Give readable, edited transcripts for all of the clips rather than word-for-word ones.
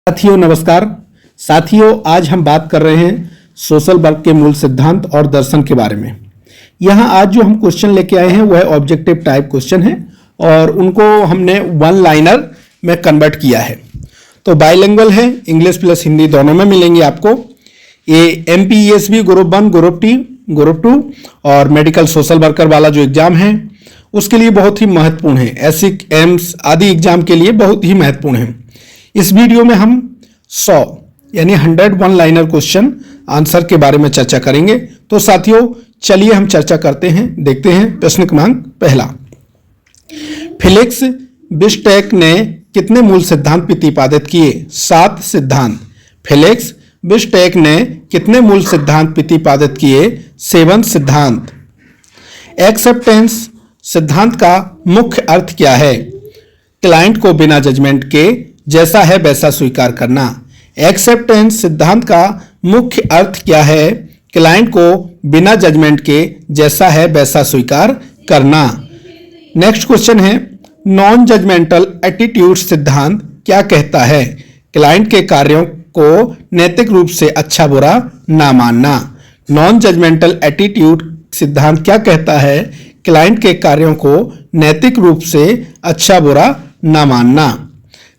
साथियों नमस्कार। साथियों आज हम बात कर रहे हैं सोशल वर्क के मूल सिद्धांत और दर्शन के बारे में। यहाँ आज जो हम क्वेश्चन लेके आए हैं वह ऑब्जेक्टिव टाइप क्वेश्चन है और उनको हमने वन लाइनर में कन्वर्ट किया है। तो बाइलिंगुअल है, इंग्लिश प्लस हिंदी दोनों में मिलेंगे आपको। ये MPESB ग्रुप 1, ग्रुप 2 और मेडिकल सोशल वर्कर वाला जो एग्जाम है उसके लिए बहुत ही महत्वपूर्ण है। एसिक, एम्स आदि एग्जाम के लिए बहुत ही महत्वपूर्ण है। इस वीडियो में हम 100 यानी 100 वन लाइनर क्वेश्चन आंसर के बारे में चर्चा करेंगे। तो साथियों चलिए हम चर्चा करते हैं। देखते हैं प्रश्न क्रमांक पहला। फेलिक्स बिस्टैक ने कितने मूल सिद्धांत प्रतिपादित किए? 7 सिद्धांत। फेलिक्स बिस्टैक ने कितने मूल सिद्धांत प्रतिपादित किए? 7 सिद्धांत। एक्सेप्टेंस सिद्धांत का मुख्य अर्थ क्या है? क्लाइंट को बिना जजमेंट के जैसा है वैसा स्वीकार करना। एक्सेप्टेंस सिद्धांत का मुख्य अर्थ क्या है? क्लाइंट को बिना जजमेंट के जैसा है वैसा स्वीकार करना। नेक्स्ट क्वेश्चन है, नॉन जजमेंटल एटीट्यूड सिद्धांत क्या कहता है? क्लाइंट के कार्यों को नैतिक रूप से अच्छा बुरा ना मानना। नॉन जजमेंटल एटीट्यूड सिद्धांत क्या कहता है? क्लाइंट के कार्यों को नैतिक रूप से अच्छा बुरा ना मानना।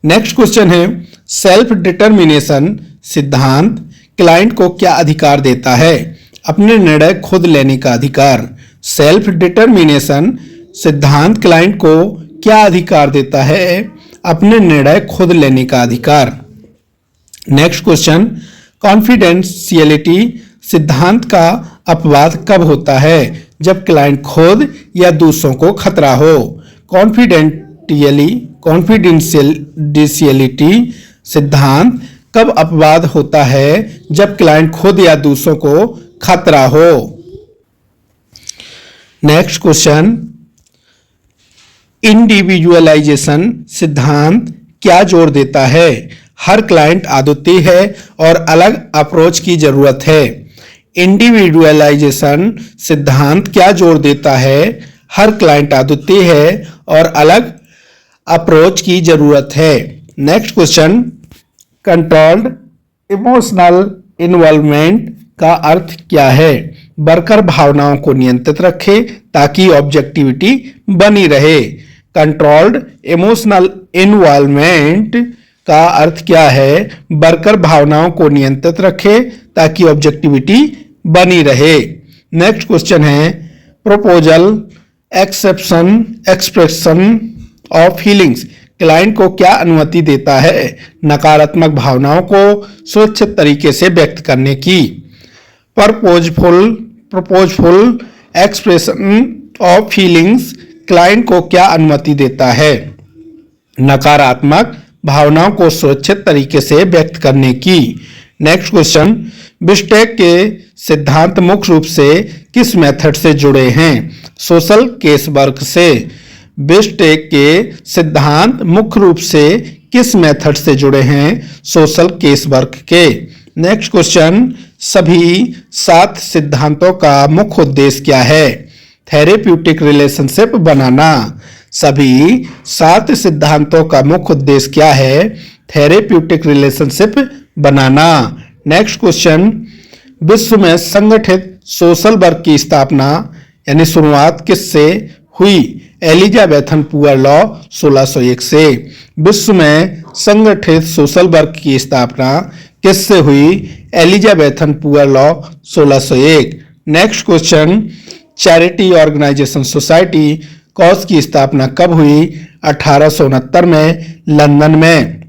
नेक्स्ट क्वेश्चन है, सेल्फ डिटर्मिनेशन सिद्धांत क्लाइंट को क्या अधिकार देता है? अपने निर्णय खुद लेने का अधिकार। सेल्फ डिटर्मिनेशन सिद्धांत क्लाइंट को क्या अधिकार देता है? अपने निर्णय खुद लेने का अधिकार। नेक्स्ट क्वेश्चन, कॉन्फिडेंशियलिटी सिद्धांत का अपवाद कब होता है? जब क्लाइंट खुद या दूसरों को खतरा हो। कॉन्फिडेंशियलिटी सिद्धांत कब अपवाद होता है? जब क्लाइंट खुद या दूसरों को खतरा हो। नेक्स्ट क्वेश्चन, इंडिविजुअलाइजेशन सिद्धांत क्या जोर देता है? हर क्लाइंट अद्वितीय है और अलग अप्रोच की जरूरत है। इंडिविजुअलाइजेशन सिद्धांत क्या जोर देता है? हर क्लाइंट अद्वितीय है और अलग अप्रोच की जरूरत है। Next question, controlled emotional involvement का अर्थ क्या है? वर्कर भावनाओं को नियंत्रित रखे ताकि ऑब्जेक्टिविटी बनी रहे। कंट्रोल्ड इमोशनल इन्वॉल्वमेंट का अर्थ क्या है? वर्कर भावनाओं को नियंत्रित रखे ताकि ऑब्जेक्टिविटी बनी रहे। नेक्स्ट क्वेश्चन है, proposal expression of feelings client को क्या अनुमति देता है? नकारात्मक भावनाओं को सुरक्षित तरीके से व्यक्त करने की। प्रपोजफुल एक्सप्रेशन ऑफ फीलिंग्स क्लाइंट को क्या अनुमति देता है? नकारात्मक भावनाओं को सुरक्षित तरीके से व्यक्त करने की। नेक्स्ट क्वेश्चन, बिस्टैक के सिद्धांत मुख्य रूप से किस मेथड से जुड़े हैं? सोशल केस वर्क से। बिस्टैक के सिद्धांत मुख्य रूप से किस मेथड से जुड़े हैं? सोशल केस वर्क के। नेक्स्ट क्वेश्चन, सभी 7 सिद्धांतों का मुख्य उद्देश्य क्या है? थेरेप्यूटिक रिलेशनशिप बनाना। सभी 7 सिद्धांतों का मुख्य उद्देश्य क्या है? थेरेप्यूटिक रिलेशनशिप बनाना। नेक्स्ट क्वेश्चन, विश्व में संगठित सोशल वर्क की स्थापना यानी शुरुआत किससे हुई? एलिजाबेथन पुअर लॉ 1601 से। विश्व में संगठित सोशल वर्क की स्थापना किससे हुई? Elizabethan poor law 1601। Next question, charity organisation society COS की स्थापना कब हुई? 1869 में लंदन में।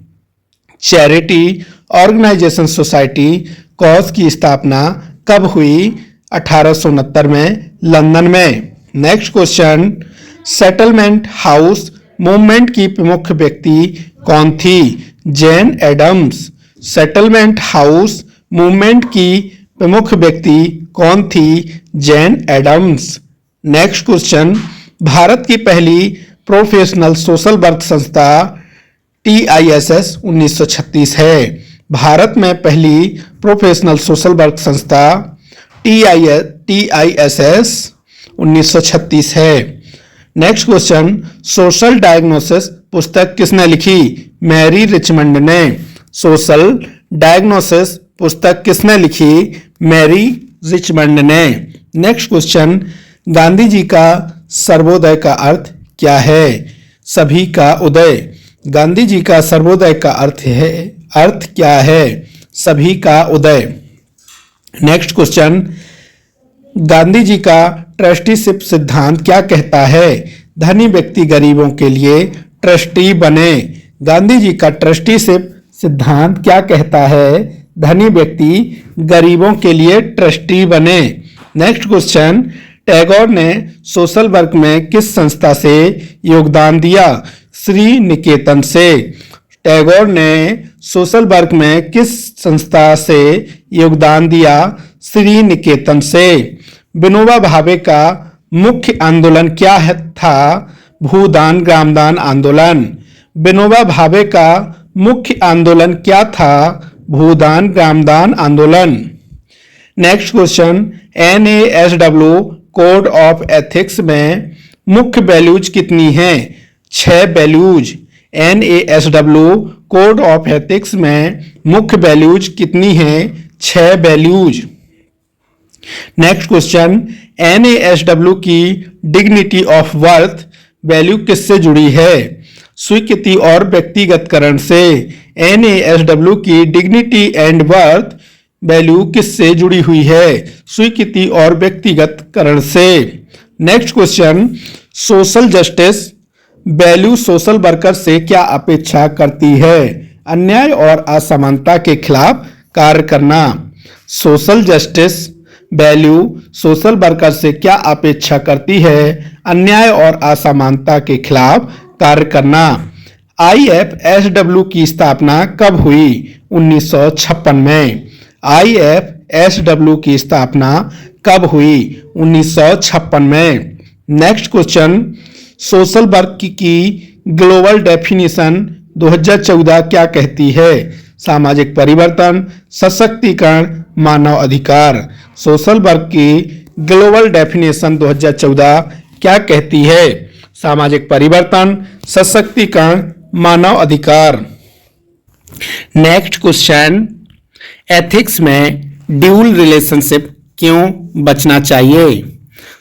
चैरिटी ऑर्गेनाइजेशन सोसाइटी कॉज की स्थापना कब हुई? 1869 में लंदन में। Next question, settlement house movement की प्रमुख व्यक्ति कौन थी? Jane Addams. Settlement house movement की प्रमुख व्यक्ति कौन थी? Jane Addams. नेक्स्ट क्वेश्चन, भारत की पहली प्रोफेशनल सोशल वर्क संस्था TISS 1936 है। भारत में पहली प्रोफेशनल सोशल वर्क संस्था TISS 1936 है। नेक्स्ट क्वेश्चन, सोशल डायग्नोसिस पुस्तक किसने लिखी? मैरी रिचमंड ने। सोशल डायग्नोसिस पुस्तक किसने लिखी? मैरी रिचमंड ने। नेक्स्ट क्वेश्चन, गांधी जी का सर्वोदय का अर्थ क्या है? सभी का उदय। गांधी जी का सर्वोदय का अर्थ क्या है? सभी का उदय। नेक्स्ट क्वेश्चन, गांधी जी का ट्रस्टीशिप सिद्धांत क्या कहता है? धनी व्यक्ति गरीबों के लिए ट्रस्टी बने। गांधी जी का ट्रस्टीशिप सिद्धांत क्या कहता है? धनी व्यक्ति गरीबों के लिए ट्रस्टी बने। नेक्स्ट क्वेश्चन, टैगोर ने सोशल वर्क में किस संस्था से योगदान दिया? श्री निकेतन से। टैगोर ने सोशल वर्क में किस संस्था से योगदान दिया? श्री निकेतन से। विनोबा भावे का मुख्य आंदोलन क्या था? भूदान ग्रामदान आंदोलन। विनोबा भावे का मुख्य आंदोलन क्या था? भूदान ग्रामदान आंदोलन। Next question, NASW code of ethics में मुख्य वैल्यूज कितनी हैं? 6 values. NASW code of ethics में मुख्य वैल्यूज कितनी हैं? 6 वैल्यूज। नेक्स्ट क्वेश्चन, NASW की डिग्निटी ऑफ वर्थ वैल्यू किससे जुड़ी है? स्वीकृति और व्यक्तिगतकरण से। NASW की डिग्निटी एंड वर्थ वैल्यू किससे जुड़ी हुई है? स्वीकृति और व्यक्तिगतकरण से। Next question, social justice value social worker से क्या अपेक्षा करती है? अन्याय और असमानता के खिलाफ कार्य करना। Social justice value social worker से क्या अपेक्षा करती है? अन्याय और असमानता के खिलाफ कार्य करना। IFSW की स्थापना कब हुई? 1956 में। IFSW की स्थापना कब हुई? 1956 में। नेक्स्ट क्वेश्चन, सोशल वर्क की ग्लोबल डेफिनेशन 2014 क्या कहती है? सामाजिक परिवर्तन, सशक्तिकरण, मानव अधिकार। सोशल वर्क की ग्लोबल डेफिनेशन 2014 क्या कहती है? सामाजिक परिवर्तन, सशक्तिकरण, मानव अधिकार। नेक्स्ट क्वेश्चन, एथिक्स में ड्यूल रिलेशनशिप क्यों बचना चाहिए?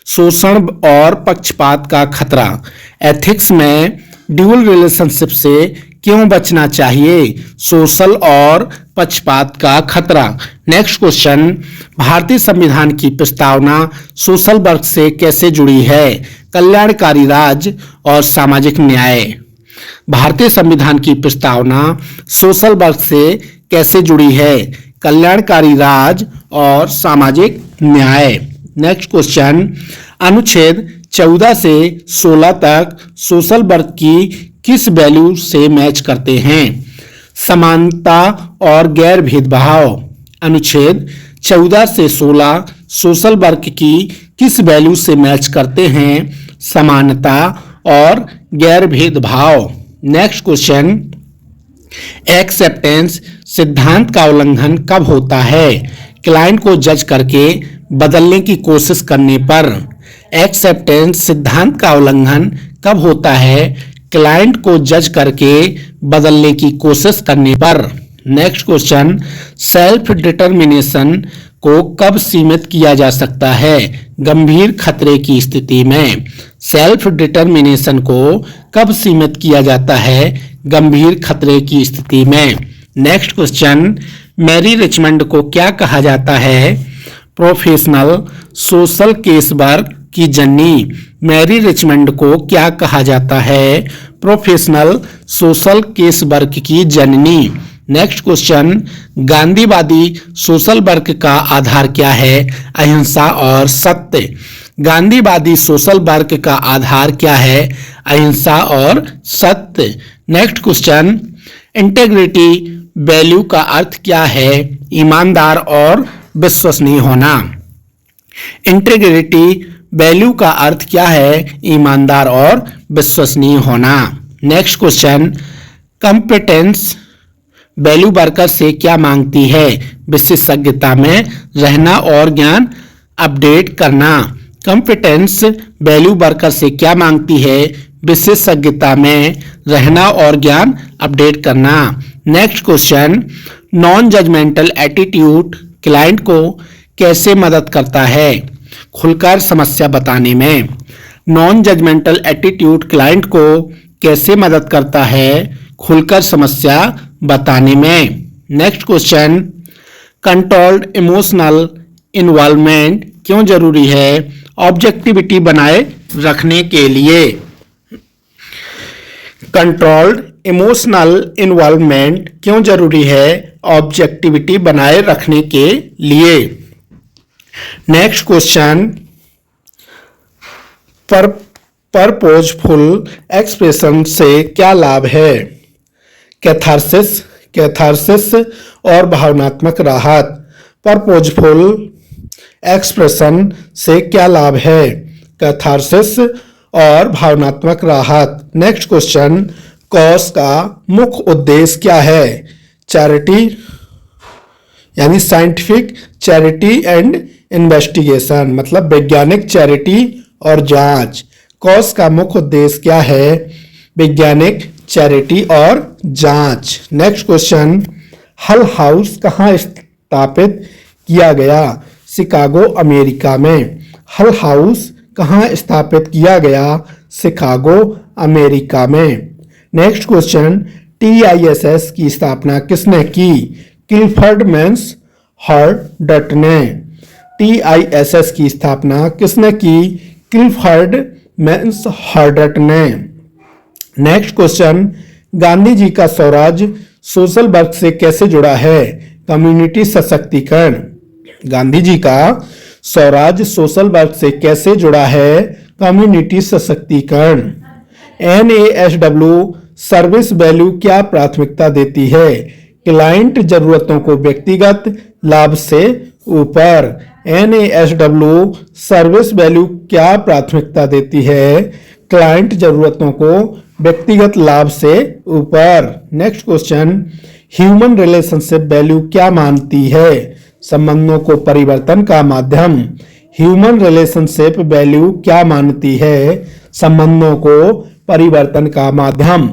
शोषण और पक्षपात का खतरा। एथिक्स में ड्यूल रिलेशनशिप से क्यों बचना चाहिए? सोशल और पक्षपात का खतरा। नेक्स्ट क्वेश्चन, भारतीय संविधान की प्रस्तावना सोशल वर्क से कैसे जुड़ी है? कल्याणकारी राज्य और सामाजिक न्याय। भारतीय संविधान की प्रस्तावना सोशल वर्क से कैसे जुड़ी है? कल्याणकारी राज्य और सामाजिक न्याय। नेक्स्ट क्वेश्चन, अनुच्छेद 14 से 16 तक सोशल वर्क की किस वैल्यू से मैच करते हैं? समानता और गैर भेदभाव। अनुच्छेद 14 से 16 सोशल वर्क की किस वैल्यू से मैच करते हैं? समानता और गैर भेदभाव। नेक्स्ट क्वेश्चन, एक्सेप्टेंस सिद्धांत का उल्लंघन कब होता है? क्लाइंट को जज करके बदलने की कोशिश करने पर। एक्सेप्टेंस सिद्धांत का उल्लंघन कब होता है? क्लाइंट को जज करके बदलने की कोशिश करने पर। नेक्स्ट क्वेश्चन, सेल्फ डिटर्मिनेशन को कब सीमित किया जा सकता है? गंभीर खतरे की स्थिति में। सेल्फ डिटर्मिनेशन को कब सीमित किया जाता है? गंभीर खतरे की स्थिति में। नेक्स्ट क्वेश्चन, मैरी रिचमंड को क्या कहा जाता है? प्रोफेशनल सोशल केस वर्क की जननी। मैरी रिचमंड को क्या कहा जाता है? प्रोफेशनल सोशल केस वर्क की जननी। नेक्स्ट क्वेश्चन, गांधीवादी सोशल वर्क का आधार क्या है? अहिंसा और सत्य। गांधीवादी सोशल वर्क का आधार क्या है? अहिंसा और सत्य। नेक्स्ट क्वेश्चन, इंटेग्रिटी वैल्यू का अर्थ क्या है? ईमानदार और विश्वसनीय होना। इंटेग्रिटी वैल्यू का अर्थ क्या है? ईमानदार और विश्वसनीय होना। Next question, competence value worker से क्या मांगती है? विशेषज्ञता में रहना और ज्ञान अपडेट करना। कॉम्पिटेंस वैल्यू वर्कर से क्या मांगती है? विशेषज्ञता में रहना और ज्ञान अपडेट करना। Next question, non judgemental attitude client को कैसे मदद करता है खुलकर समस्या बताने में। नॉन जजमेंटल एटीट्यूड क्लाइंट को कैसे मदद करता है खुलकर समस्या बताने में। Next question, controlled emotional involvement क्यों जरूरी है ऑब्जेक्टिविटी बनाए रखने के लिए। कंट्रोल्ड इमोशनल इन्वॉल्वमेंट क्यों जरूरी है ऑब्जेक्टिविटी बनाए रखने के लिए। नेक्स्ट क्वेश्चन, परपोजफुल एक्सप्रेशन से क्या लाभ है। कैथारसिस और भावनात्मक राहत। परपोजफुल एक्सप्रेशन से क्या लाभ है, कैथारसिस और भावनात्मक राहत। नेक्स्ट क्वेश्चन, कॉज का मुख्य उद्देश्य क्या है। चैरिटी यानी साइंटिफिक चैरिटी एंड इन्वेस्टिगेशन, मतलब वैज्ञानिक चैरिटी और जांच। कॉज का मुख्य उद्देश्य क्या है, वैज्ञानिक चैरिटी और जांच। नेक्स्ट क्वेश्चन, हल हाउस कहाँ स्थापित किया गया, शिकागो अमेरिका में। हल हाउस कहाँ स्थापित किया गया, शिकागो अमेरिका में। नेक्स्ट क्वेश्चन, TISS की स्थापना किसने की, क्लिफर्ड मेंस हर्डट ने। TISS की स्थापना किसने की, क्लिफर्ड मेंस हर्डट ने। नेक्स्ट क्वेश्चन, गांधी जी का स्वराज सोशल वर्क से कैसे जुड़ा है, कम्युनिटी सशक्तिकरण। गांधी जी का स्वराज सोशल वर्क से कैसे जुड़ा है, कम्युनिटी सशक्तिकरण। NASW सर्विस वैल्यू क्या प्राथमिकता देती है, क्लाइंट जरूरतों को व्यक्तिगत लाभ से ऊपर। NASW सर्विस वैल्यू क्या प्राथमिकता देती है, क्लाइंट जरूरतों को व्यक्तिगत लाभ से ऊपर। Next question, human relationship value क्या मानती है, संबंधों को परिवर्तन का माध्यम। ह्यूमन रिलेशनशिप वैल्यू क्या मानती है, संबंधों को परिवर्तन का माध्यम।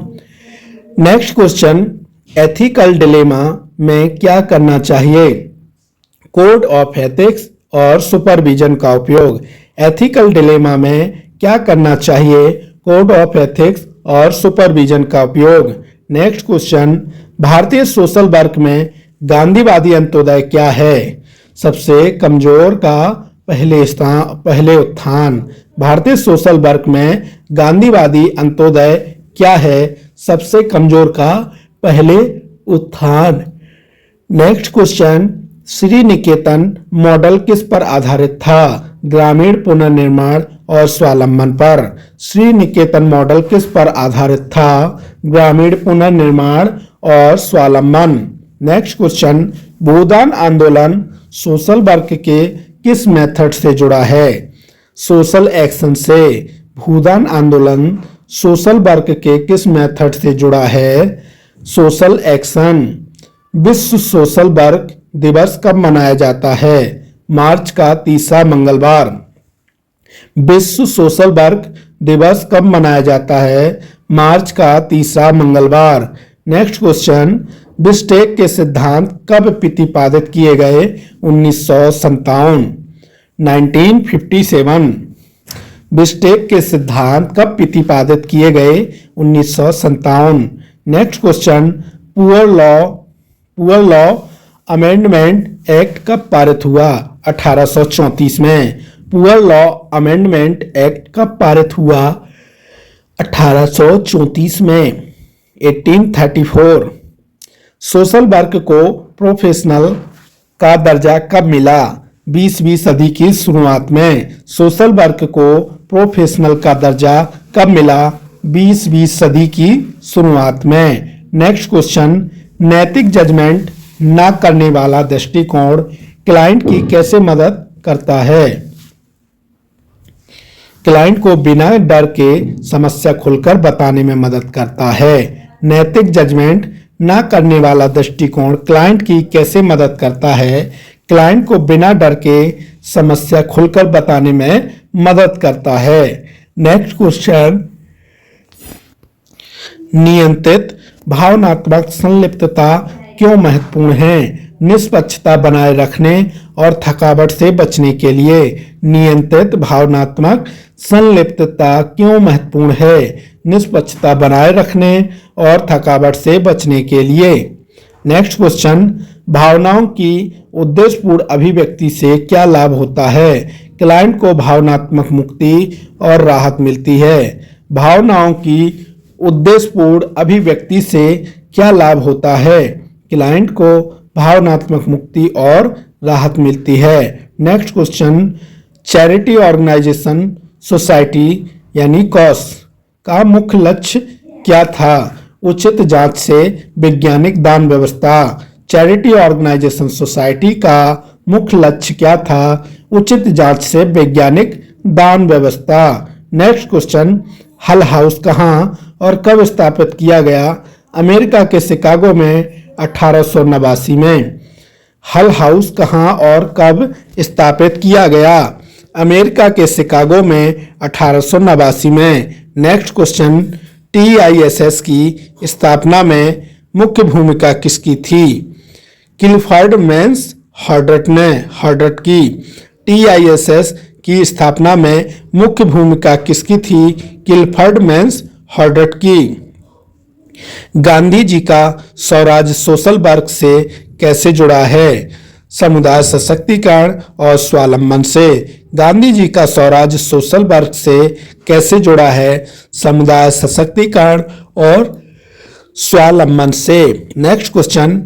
नेक्स्ट क्वेश्चन, एथिकल डिलेमा में क्या करना चाहिए, कोड ऑफ एथिक्स और सुपरविजन का उपयोग। एथिकल डिलेमा में क्या करना चाहिए, कोड ऑफ एथिक्स और सुपरविजन का उपयोग। नेक्स्ट क्वेश्चन, भारतीय सोशल वर्क में गांधीवादी अंत्योदय क्या है, सबसे कमजोर का पहले उत्थान। भारतीय सोशल वर्क में गांधीवादी अंत्योदय क्या है, सबसे कमजोर का पहले उत्थान। नेक्स्ट क्वेश्चन, श्री निकेतन मॉडल किस पर आधारित था, ग्रामीण पुनर्निर्माण और स्वावलंबन पर। श्री निकेतन मॉडल किस पर आधारित था, ग्रामीण पुनर्निर्माण और स्वावलंबन। नेक्स्ट क्वेश्चन, भूदान आंदोलन सोशल वर्क के किस मेथड से जुड़ा है, सोशल एक्शन से। भूदान आंदोलन सोशल वर्क के किस मेथड से जुड़ा है, सोशल एक्शन। विश्व सोशल वर्क दिवस कब मनाया जाता है, मार्च का तीसरा मंगलवार। विश्व सोशल वर्क दिवस कब मनाया जाता है, मार्च का तीसरा मंगलवार। नेक्स्ट क्वेश्चन, बिस्टेक के सिद्धांत कब प्रतिपादित किए गए, 1957। बिस्टेक के सिद्धांत कब प्रतिपादित किए गए, 1957। Next question, poor law amendment act कब पारित हुआ, 1834 में। पुअर लॉ अमेंडमेंट एक्ट कब पारित हुआ, 1834 में। 1834। सोशल वर्क को प्रोफेशनल का दर्जा कब मिला, 20वीं सदी की शुरुआत में। सोशल वर्क को प्रोफेशनल का दर्जा कब मिला, 20वीं सदी की शुरुआत में। नेक्स्ट क्वेश्चन, नैतिक जजमेंट न करने वाला दृष्टिकोण क्लाइंट की कैसे मदद करता है, क्लाइंट को बिना डर के समस्या खुलकर बताने में मदद करता है। नैतिक जजमेंट न करने वाला दृष्टिकोण क्लाइंट की कैसे मदद करता है, क्लाइंट को बिना डर के समस्या खुलकर बताने में मदद करता है। नेक्स्ट क्वेश्चन, नियंत्रित भावनात्मक संलिप्तता क्यों महत्वपूर्ण है? निष्पक्षता बनाए रखने और थकावट से बचने के लिए। नियंत्रित भावनात्मक संलिप्तता क्यों महत्वपूर्ण है? निष्पक्षता बनाए रखने और थकावट से बचने के लिए। नेक्स्ट क्वेश्चन, भावनाओं की उद्देश्यपूर्ण अभिव्यक्ति से क्या लाभ होता है? क्लाइंट को भावनात्मक मुक्ति और राहत मिलती है। भावनाओं की उद्देश्यपूर्ण अभिव्यक्ति से क्या लाभ होता है? क्लाइंट को भावनात्मक मुक्ति और राहत मिलती है। Next question, charity organisation society यानी कॉस का मुख्य लक्ष्य क्या था? उचित जांच से वैज्ञानिक दान व्यवस्था। चैरिटी ऑर्गेनाइजेशन सोसाइटी का मुख्य लक्ष्य क्या था? उचित जांच से वैज्ञानिक दान व्यवस्था। नेक्स्ट क्वेश्चन, हल हाउस कहाँ और कब स्थापित किया गया? अमेरिका के शिकागो में 1889 में। हल हाउस कहाँ और कब स्थापित किया गया? अमेरिका के शिकागो में 1889 में। नेक्स्ट क्वेश्चन, TISS की स्थापना में मुख्य भूमिका किसकी थी? क्लिफर्ड मेंस हर्डट की। TISS की स्थापना में मुख्य भूमिका किसकी थी? क्लिफर्ड मेंस हर्डट की। गांधी जी का स्वराज सोशल वर्क से कैसे जुड़ा है? समुदाय सशक्तिकरण और स्वावलंबन से। गांधी जी का स्वराज सोशल वर्क से कैसे जुड़ा है? समुदाय सशक्तिकरण और स्वावलंबन से। नेक्स्ट क्वेश्चन,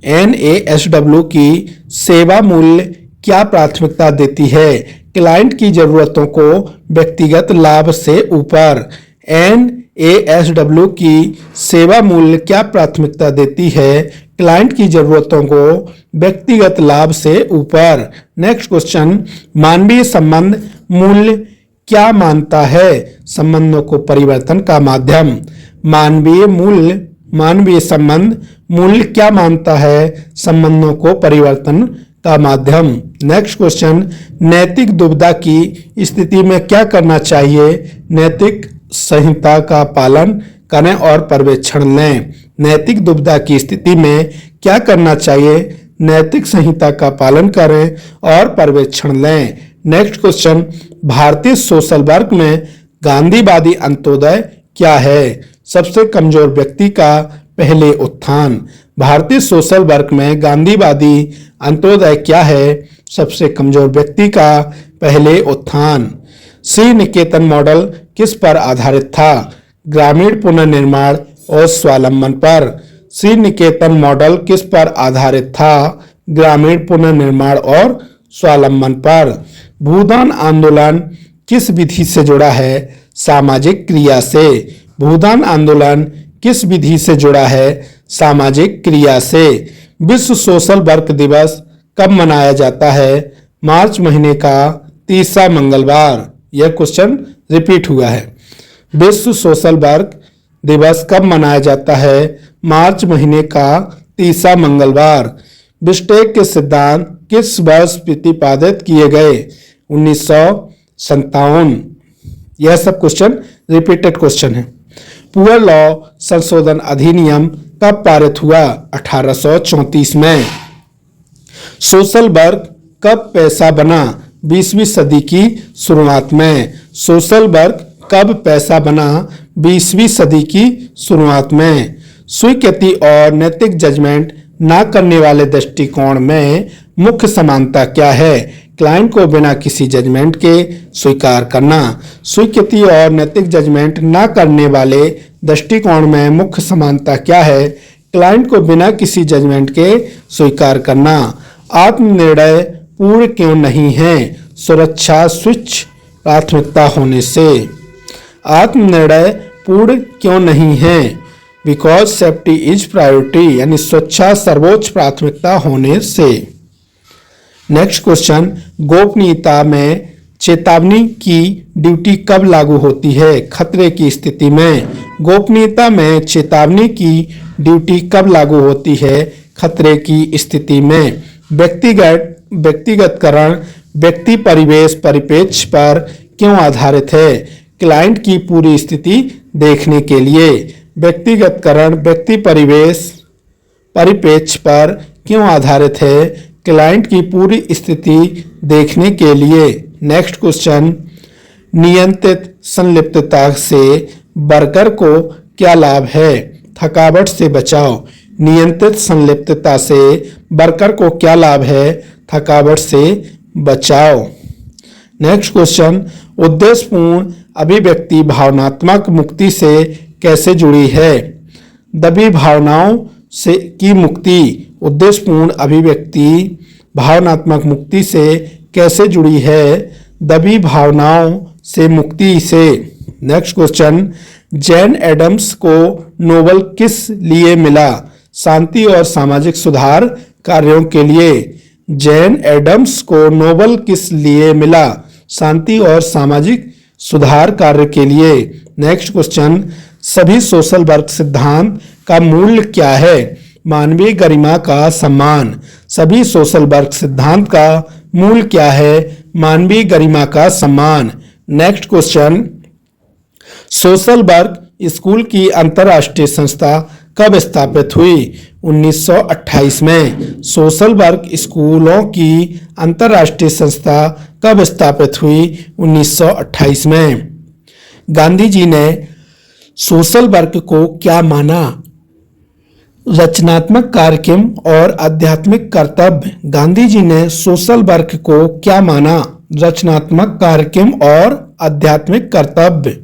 NASW की सेवा मूल्य क्या प्राथमिकता देती है? क्लाइंट की जरूरतों को व्यक्तिगत लाभ से ऊपर। NASW की सेवा मूल्य क्या प्राथमिकता देती है? क्लाइंट की जरूरतों को व्यक्तिगत लाभ से ऊपर। नेक्स्ट क्वेश्चन, मानवीय संबंध मूल्य क्या मानता है? संबंधों को परिवर्तन का माध्यम। मानवीय संबंध मूल्य क्या मानता है? संबंधों को परिवर्तन का माध्यम। नेक्स्ट क्वेश्चन, नैतिक दुविधा की स्थिति में क्या करना चाहिए? नैतिक संहिता का पालन करें और पर्यवेक्षण लें। नैतिक दुविधा की स्थिति में क्या करना चाहिए? नैतिक संहिता का पालन करें और पर्यवेक्षण लें। नेक्स्ट क्वेश्चन, भारतीय सोशल वर्क में गांधीवादी अंत्योदय क्या है? सबसे कमजोर व्यक्ति का पहले उत्थान। भारतीय सोशल वर्क में गांधीवादी अंत्योदय क्या है? सबसे कमजोर व्यक्ति का पहले उत्थान। श्री निकेतन मॉडल किस पर आधारित था? ग्रामीण पुनर्निर्माण और स्वावलंबन पर। श्री निकेतन मॉडल किस पर आधारित था? ग्रामीण पुनर्निर्माण और स्वावलंबन पर। भूदान आंदोलन किस विधि से जुड़ा है? सामाजिक क्रिया से। भूदान आंदोलन किस विधि से जुड़ा है? सामाजिक क्रिया से। विश्व सोशल वर्क दिवस कब मनाया जाता है? मार्च महीने का तीसरा मंगलवार। यह क्वेश्चन रिपीट हुआ है। विश्व सोशल वर्क दिवस कब मनाया जाता है? मार्च महीने का तीसरा मंगलवार। बिस्टेक के सिद्धांत किस वर्ष प्रतिपादित किए गए? 1957। यह सब क्वेश्चन रिपीटेड क्वेश्चन है। पुअर लॉ संशोधन अधिनियम कब पारित हुआ? 1834 में। सोशल वर्क कब पैसा बना? 20वीं सदी की शुरुआत में। सोशल वर्क कब पैसा बना? 20वीं सदी की शुरुआत में। स्वीकृति और नैतिक जजमेंट ना करने वाले दृष्टिकोण में मुख्य समानता क्या है? क्लाइंट को बिना किसी जजमेंट के स्वीकार करना। स्वीकृति और नैतिक जजमेंट ना करने वाले दृष्टिकोण में मुख्य समानता क्या है? क्लाइंट को बिना किसी जजमेंट के स्वीकार करना। आत्मनिर्णय पूर्ण क्यों नहीं है? सुरक्षा स्विच प्राथमिकता होने से। आत्मनिर्णय पूर्ण क्यों नहीं है? बिकॉज सेफ्टी इज प्रायोरिटी, यानी सुरक्षा सर्वोच्च प्राथमिकता होने से। नेक्स्ट क्वेश्चन, गोपनीयता में चेतावनी की ड्यूटी कब लागू होती है? खतरे की स्थिति में। गोपनीयता में चेतावनी की ड्यूटी कब लागू होती है? खतरे की स्थिति में। व्यक्तिगतकरण व्यक्ति परिवेश परिप्रेक्ष्य पर क्यों आधारित है? क्लाइंट की पूरी स्थिति देखने के लिए। व्यक्तिगतकरण व्यक्ति परिप्रेक्ष्य पर क्यों आधारित है? क्लाइंट की पूरी स्थिति देखने के लिए। नेक्स्ट क्वेश्चन, नियंत्रित संलिप्तता से वर्कर को क्या लाभ है? थकावट से बचाव। नियंत्रित संलिप्तता से वर्कर को क्या लाभ है? थकावट से बचाव। नेक्स्ट क्वेश्चन, उद्देश्यपूर्ण अभिव्यक्ति भावनात्मक मुक्ति से कैसे जुड़ी है? दबी भावनाओं से की मुक्ति उद्देश्यपूर्ण अभिव्यक्ति भावनात्मक मुक्ति से कैसे जुड़ी है? दबी भावनाओं से मुक्ति से। नेक्स्ट क्वेश्चन, जैन एडम्स को नोबेल किस लिए मिला? शांति और सामाजिक सुधार कार्यों के लिए। जैन एडम्स को नोबेल किस लिए मिला? शांति और सामाजिक सुधार कार्य के लिए। नेक्स्ट क्वेश्चन, सभी सोशल वर्क सिद्धांत का मूल्य क्या है? मानवीय गरिमा का सम्मान। सभी सोशल वर्क सिद्धांत का मूल क्या है? मानवीय गरिमा का सम्मान। Next question, social work school की अंतर्राष्ट्रीय संस्था कब स्थापित हुई? 1928 में। सोशल वर्क स्कूलों की अंतर्राष्ट्रीय संस्था कब स्थापित हुई? 1928 में। गांधी जी ने सोशल वर्क को क्या माना? रचनात्मक कार्यक्रम और आध्यात्मिक कर्तव्य। गांधी जी ने सोशल वर्क को क्या माना? रचनात्मक कार्यक्रम और आध्यात्मिक कर्तव्य।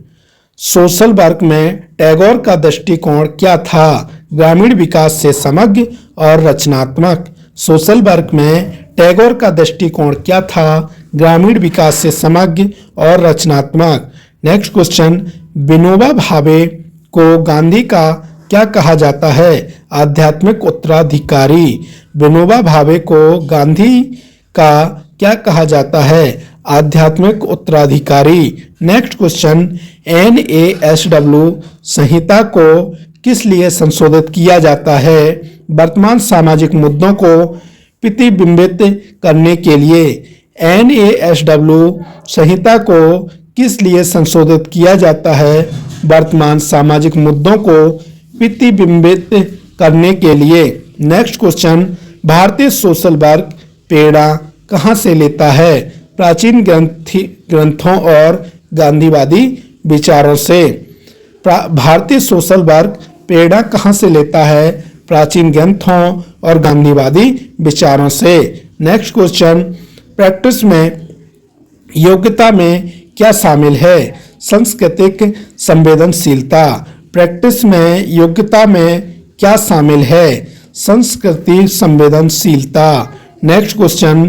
सोशल वर्क में टैगोर का दृष्टिकोण क्या था? ग्रामीण विकास से समग्र और रचनात्मक। सोशल वर्क में टैगोर का दृष्टिकोण क्या था? ग्रामीण विकास से समग्र और रचनात्मक। नेक्स्ट क्वेश्चन, विनोबा भावे को गांधी का क्या कहा जाता है? आध्यात्मिक उत्तराधिकारी। विनोबा भावे को गांधी का क्या कहा जाता है? आध्यात्मिक उत्तराधिकारी। नेक्स्ट क्वेश्चन, NASW संहिता को किस लिए संशोधित किया जाता है? वर्तमान सामाजिक मुद्दों को प्रतिबिंबित करने के लिए। NASW संहिता को किस लिए संशोधित किया जाता है? वर्तमान सामाजिक मुद्दों को प्रतिबिंबित करने के लिए। नेक्स्ट क्वेश्चन, भारतीय सोशल वर्क प्रेरणा कहाँ से लेता है? प्राचीन ग्रंथों और गांधीवादी विचारों से। भारतीय सोशल वर्क प्रेरणा कहाँ से लेता है? प्राचीन ग्रंथों और गांधीवादी विचारों से। नेक्स्ट क्वेश्चन, प्रैक्टिस में योग्यता में क्या शामिल है? सांस्कृतिक संवेदनशीलता। प्रैक्टिस में योग्यता में क्या शामिल है? संस्कृति संवेदनशीलता। नेक्स्ट क्वेश्चन,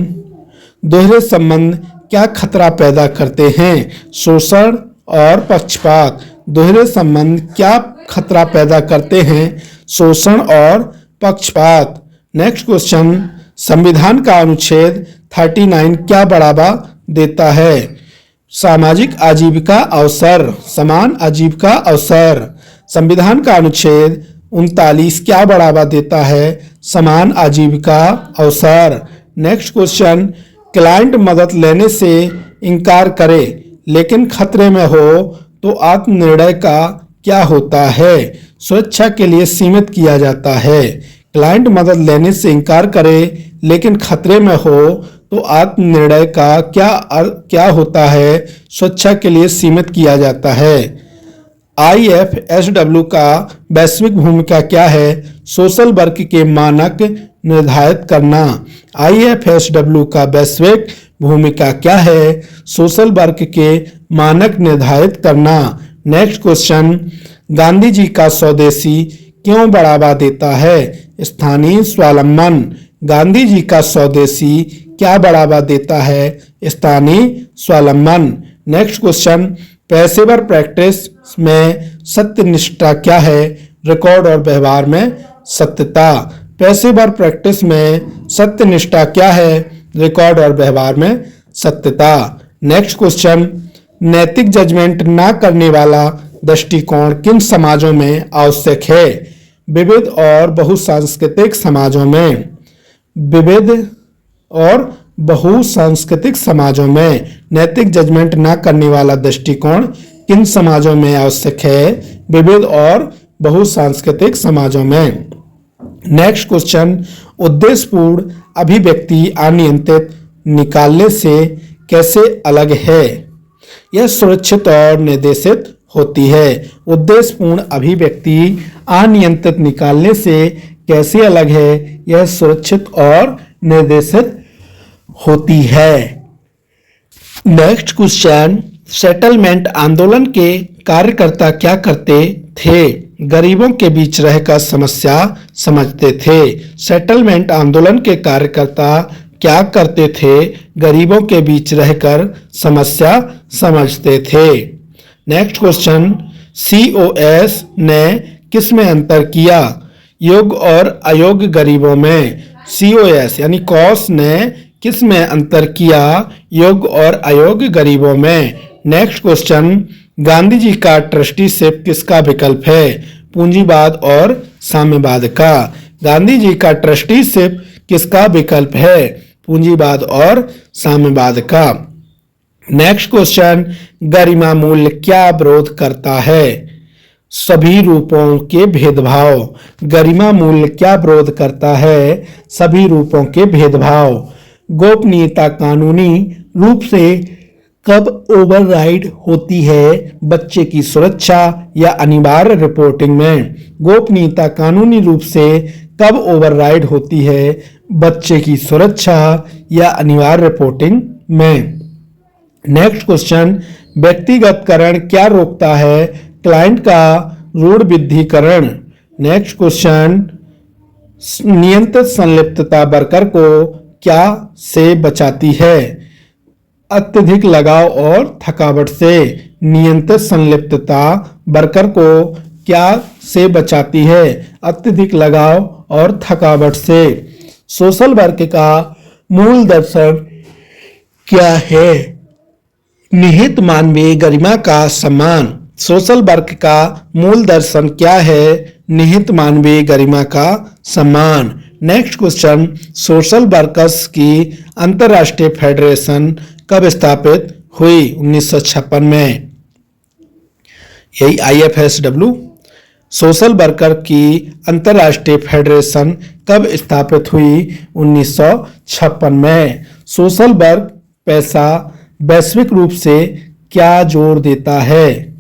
दोहरे संबंध क्या खतरा पैदा करते हैं? शोषण और पक्षपात। दोहरे संबंध क्या खतरा पैदा करते हैं? शोषण और पक्षपात। नेक्स्ट क्वेश्चन, संविधान का अनुच्छेद 39 क्या बढ़ावा देता है? सामाजिक आजीविका अवसर, समान आजीविका अवसर। संविधान का अनुच्छेद 39 क्या बढ़ावा देता है? समान आजीविका अवसर। नेक्स्ट क्वेश्चन, क्लाइंट मदद लेने से इनकार करे लेकिन खतरे में हो तो आत्मनिर्णय का क्या होता है? सुरक्षा के लिए सीमित किया जाता है। क्लाइंट मदद लेने से इनकार करे लेकिन खतरे में हो तो आत्मनिर्णय का क्या होता है? सुरक्षा के लिए सीमित किया जाता है। IFSW का वैश्विक भूमिका क्या है? सोशल वर्क के मानक निर्धारित करना। IFSW का वैश्विक भूमिका क्या है? सोशल वर्क के मानक निर्धारित करना। नेक्स्ट क्वेश्चन, गांधी जी का स्वदेशी क्यों बढ़ावा देता है? स्थानीय स्वावलंबन। गांधी जी का स्वदेशी क्या बढ़ावा देता है? स्थानीय स्वावलंबन। नेक्स्ट क्वेश्चन, पेशेवर प्रैक्टिस में सत्यनिष्ठा क्या है? रिकॉर्ड और व्यवहार में सत्यता। पेशेवर प्रैक्टिस में सत्यनिष्ठा क्या है? रिकॉर्ड और व्यवहार में सत्यता। नेक्स्ट क्वेश्चन, नैतिक जजमेंट ना करने वाला दृष्टिकोण किन समाजों में आवश्यक है? विविध और बहुसांस्कृतिक समाजों में। विविध और बहुसांस्कृतिक समाजों में नैतिक जजमेंट ना करने वाला दृष्टिकोण किन समाजों में आवश्यक है? विविध और बहुसांस्कृतिक समाजों में। नेक्स्ट क्वेश्चन, उद्देश्यपूर्ण अभिव्यक्ति अनियंत्रित निकालने से कैसे अलग है? यह सुरक्षित और निर्देशित होती है। उद्देश्यपूर्ण अभिव्यक्ति अनियंत्रित निकालने से कैसे अलग है? यह सुरक्षित और निर्देशित होती है। नेक्स्ट क्वेश्चन, सेटलमेंट आंदोलन के कार्यकर्ता क्या करते थे? गरीबों के बीच रहकर समस्या समझते थे। सेटलमेंट आंदोलन के कार्यकर्ता क्या करते थे? गरीबों के बीच रहकर समस्या समझते थे। नेक्स्ट क्वेश्चन, COS ने किस में अंतर किया? योग्य और अयोग्य गरीबों में। COS यानी कॉस ने किस में अंतर किया? योग्य और अयोग्य गरीबों में। नेक्स्ट क्वेश्चन, गांधी जी का ट्रस्टीशिप किसका विकल्प है? पूंजीवाद और साम्यवाद का। गांधी जी का ट्रस्टीशिप किसका विकल्प है? पूंजीवाद और साम्यवाद का। नेक्स्ट क्वेश्चन, गरिमा मूल्य क्या विरोध करता है? सभी रूपों के भेदभाव। गरिमा मूल्य क्या विरोध करता है? सभी रूपों के भेदभाव। गोपनीयता कानूनी रूप से कब ओवरराइड होती है? बच्चे की सुरक्षा या अनिवार्य रिपोर्टिंग में। गोपनीयता कानूनी रूप से कब ओवरराइड होती है? बच्चे की सुरक्षा या अनिवार्य रिपोर्टिंग में। नेक्स्ट क्वेश्चन, व्यक्तिगतकरण क्या रोकता है? क्लाइंट का ऋण विविधीकरण। नेक्स्ट क्वेश्चन, नियंत्रित संलिप्तता वर्कर को क्या से बचाती है? अत्यधिक लगाव और थकावट से। नियंत्रित संलिप्तता वर्कर को क्या से बचाती है? अत्यधिक लगाव और थकावट से। सोशल वर्क का मूल दर्शन क्या है? निहित मानवीय गरिमा का सम्मान। सोशल वर्क का मूल दर्शन क्या है? निहित मानवीय गरिमा का सम्मान। नेक्स्ट क्वेश्चन, सोशल वर्कर्स की अंतर्राष्ट्रीय फेडरेशन कब स्थापित हुई? 1956 में। यही IFSW। सोशल वर्कर की अंतर्राष्ट्रीय फेडरेशन कब स्थापित हुई? 1956 में। सोशल वर्क पैसा वैश्विक रूप से क्या जोर देता है?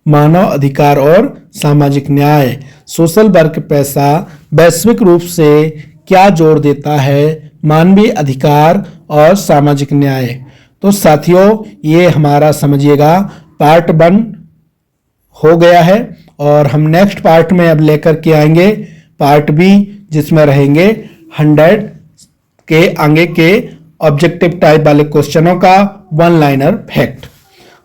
मानव अधिकार और सामाजिक न्याय। सोशल वर्क पैसा वैश्विक रूप से क्या जोर देता है? मानवीय अधिकार और सामाजिक न्याय। तो साथियों, ये हमारा समझिएगा पार्ट 1 हो गया है और हम नेक्स्ट पार्ट में अब लेकर के आएंगे पार्ट B, जिसमें रहेंगे 100 के आगे के ऑब्जेक्टिव टाइप वाले क्वेश्चनों का वन लाइनर फैक्ट।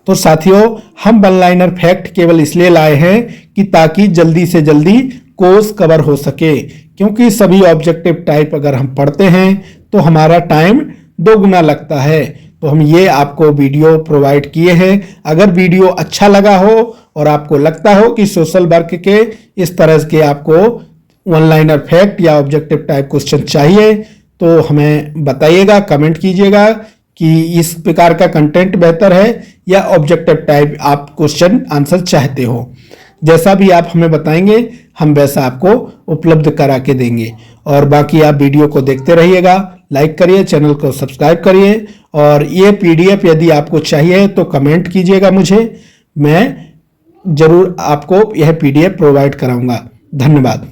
तो साथियों, हम वन लाइनर फैक्ट केवल इसलिए लाए हैं कि ताकि जल्दी से जल्दी कोर्स कवर हो सके, क्योंकि सभी ऑब्जेक्टिव टाइप अगर हम पढ़ते हैं तो हमारा टाइम 2 गुना लगता है। तो हम ये आपको वीडियो प्रोवाइड किए हैं। अगर वीडियो अच्छा लगा हो और आपको लगता हो कि सोशल वर्क के इस तरह के आपको वन लाइनर फैक्ट या ऑब्जेक्टिव टाइप क्वेश्चन चाहिए तो हमें बताइएगा, कमेंट कीजिएगा कि इस प्रकार का कंटेंट बेहतर है या ऑब्जेक्टिव टाइप आप क्वेश्चन आंसर चाहते हो। जैसा भी आप हमें बताएंगे हम वैसा आपको उपलब्ध करा के देंगे। और बाकी आप वीडियो को देखते रहिएगा, लाइक करिए, चैनल को सब्सक्राइब करिए और ये PDF यदि आपको चाहिए तो कमेंट कीजिएगा मुझे, मैं जरूर आपको यह PDF प्रोवाइड कराऊंगा। धन्यवाद।